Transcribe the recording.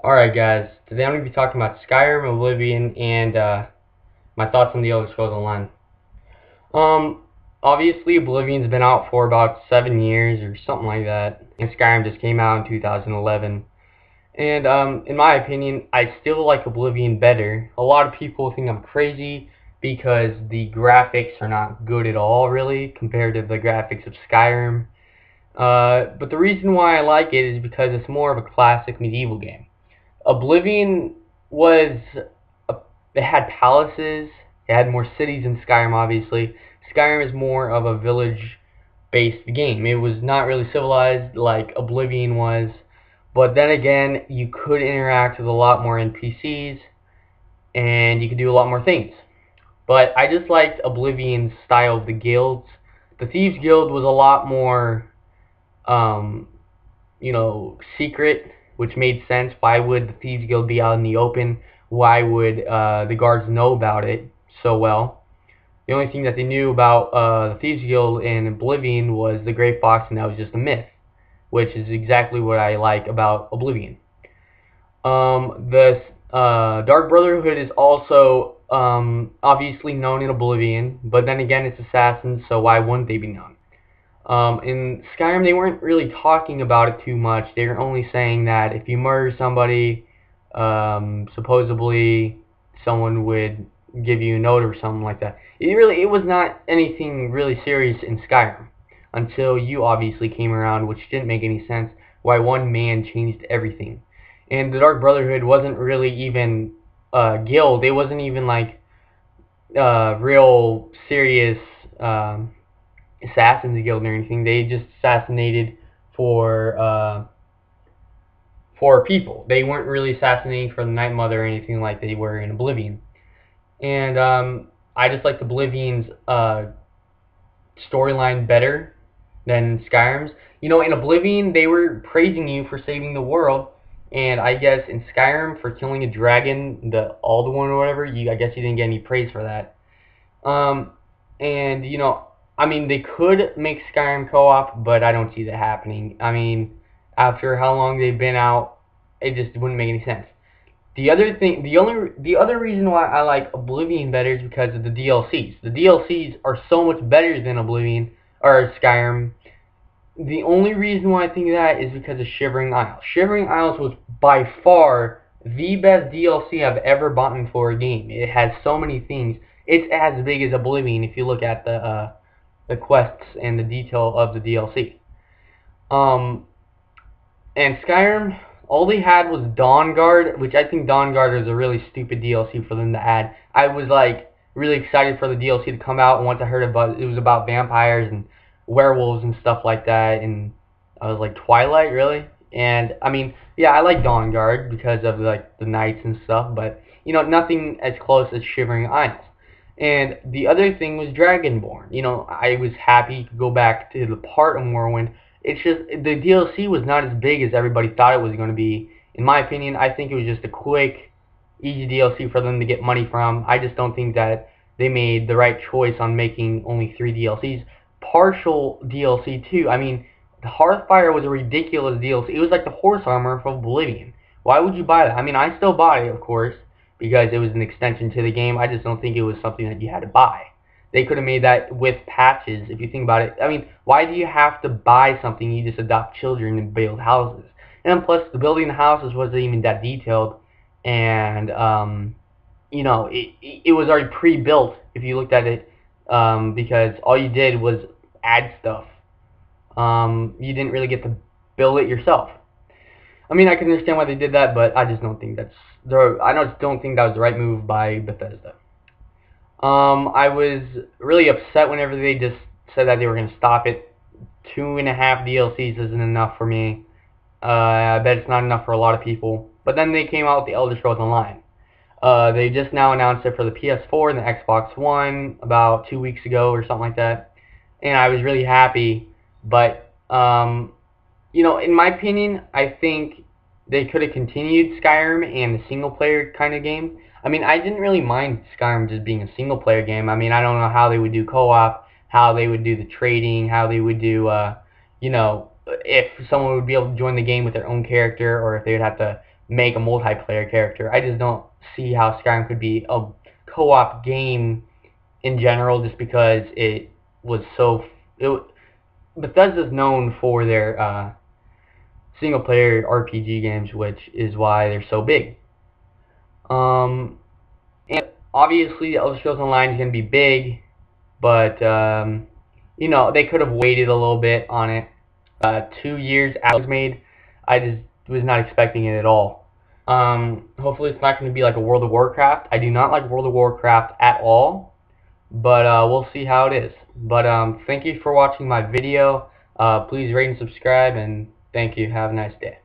Alright guys, today I'm going to be talking about Skyrim, Oblivion, and my thoughts on the Elder Scrolls Online. Obviously Oblivion's been out for about 7 years or something like that, and Skyrim just came out in 2011. And in my opinion, I still like Oblivion better. A lot of people think I'm crazy because the graphics are not good at all, really, compared to the graphics of Skyrim. But the reason why I like it is because it's more of a classic medieval game. Oblivion was it had palaces, it had more cities than Skyrim, obviously. Skyrim is more of a village-based game. It was not really civilized like Oblivion was, but then again, you could interact with a lot more NPCs, and you could do a lot more things. But I just liked Oblivion's style of the guilds. The Thieves Guild was a lot more um, secret, which made sense. Why would the Thieves Guild be out in the open? Why would the guards know about it so well? The only thing that they knew about the Thieves Guild in Oblivion was the Great Fox, and that was just a myth, which is exactly what I like about Oblivion. The Dark Brotherhood is also obviously known in Oblivion, but then again, it's assassins, so why wouldn't they be known? In Skyrim, they weren't really talking about it too much. They were only saying that if you murder somebody, supposedly someone would give you a note or something like that. It was not anything really serious in Skyrim until you obviously came around, which didn't make any sense. Why one man changed everything, and the Dark Brotherhood wasn't really even a guild. It wasn't even like real serious. Assassins Guild or anything. They just assassinated for people. They weren't really assassinating for the Night Mother or anything like they were in Oblivion. And I just liked Oblivion's storyline better than Skyrim's. You know, in Oblivion, they were praising you for saving the world, and I guess in Skyrim for killing a dragon, the Alduin or whatever, I guess you didn't get any praise for that. And I mean, they could make Skyrim co-op, but I don't see that happening. I mean, after how long they've been out, it just wouldn't make any sense. The other reason why I like Oblivion better is because of the DLCs. The DLCs are so much better than Oblivion or Skyrim. The only reason why I think that is because of Shivering Isles. Shivering Isles was by far the best DLC I've ever bought for a game. It has so many things. It's as big as Oblivion if you look at the quests and the detail of the DLC. And Skyrim, all they had was Dawnguard, which I think Dawnguard is a really stupid DLC for them to add. I was like really excited for the DLC to come out, and once I heard about it, was about vampires and werewolves and stuff like that, and I was like, Twilight, really? And I mean, yeah, I like Dawnguard because of like the knights and stuff, but nothing as close as Shivering Isles. And the other thing was Dragonborn. I was happy to go back to the part of Morrowind. It's just the DLC was not as big as everybody thought it was going to be. In my opinion, I think it was just a quick, easy DLC for them to get money from. I just don't think that they made the right choice on making only 3 DLCs. Partial DLC too. I mean, the Hearthfire was a ridiculous DLC. It was like the horse armor from Oblivion. Why would you buy that? I mean, I still bought it, of course, because it was an extension to the game. I just don't think it was something that you had to buy. They could have made that with patches, if you think about it. I mean, why do you have to buy something? You just adopt children and build houses. And plus, the building the houses wasn't even that detailed. And, it was already pre-built, if you looked at it, because all you did was add stuff. You didn't really get to build it yourself. I mean, I can understand why they did that, but I just don't think don't think that was the right move by Bethesda. I was really upset whenever they just said that they were going to stop it. 2.5 DLCs isn't enough for me. I bet it's not enough for a lot of people. But then they came out with the Elder Scrolls Online. They just now announced it for the PS4 and the Xbox One about 2 weeks ago or something like that. And I was really happy. But, in my opinion, I think they could have continued Skyrim and the single-player kind of game. I mean, I didn't really mind Skyrim just being a single-player game. I mean, I don't know how they would do co-op, how they would do the trading, how they would do, if someone would be able to join the game with their own character, or if they would have to make a multiplayer character. I just don't see how Skyrim could be a co-op game in general, just because it was so. Bethesda's known for their single-player RPG games, which is why they're so big. And obviously, Elder Scrolls Online is going to be big, but you know, they could have waited a little bit on it. 2 years after it was made, I just was not expecting it at all. Hopefully it's not going to be like a World of Warcraft. I do not like World of Warcraft at all, but we'll see how it is. But thank you for watching my video. Please rate and subscribe, and thank you. Have a nice day.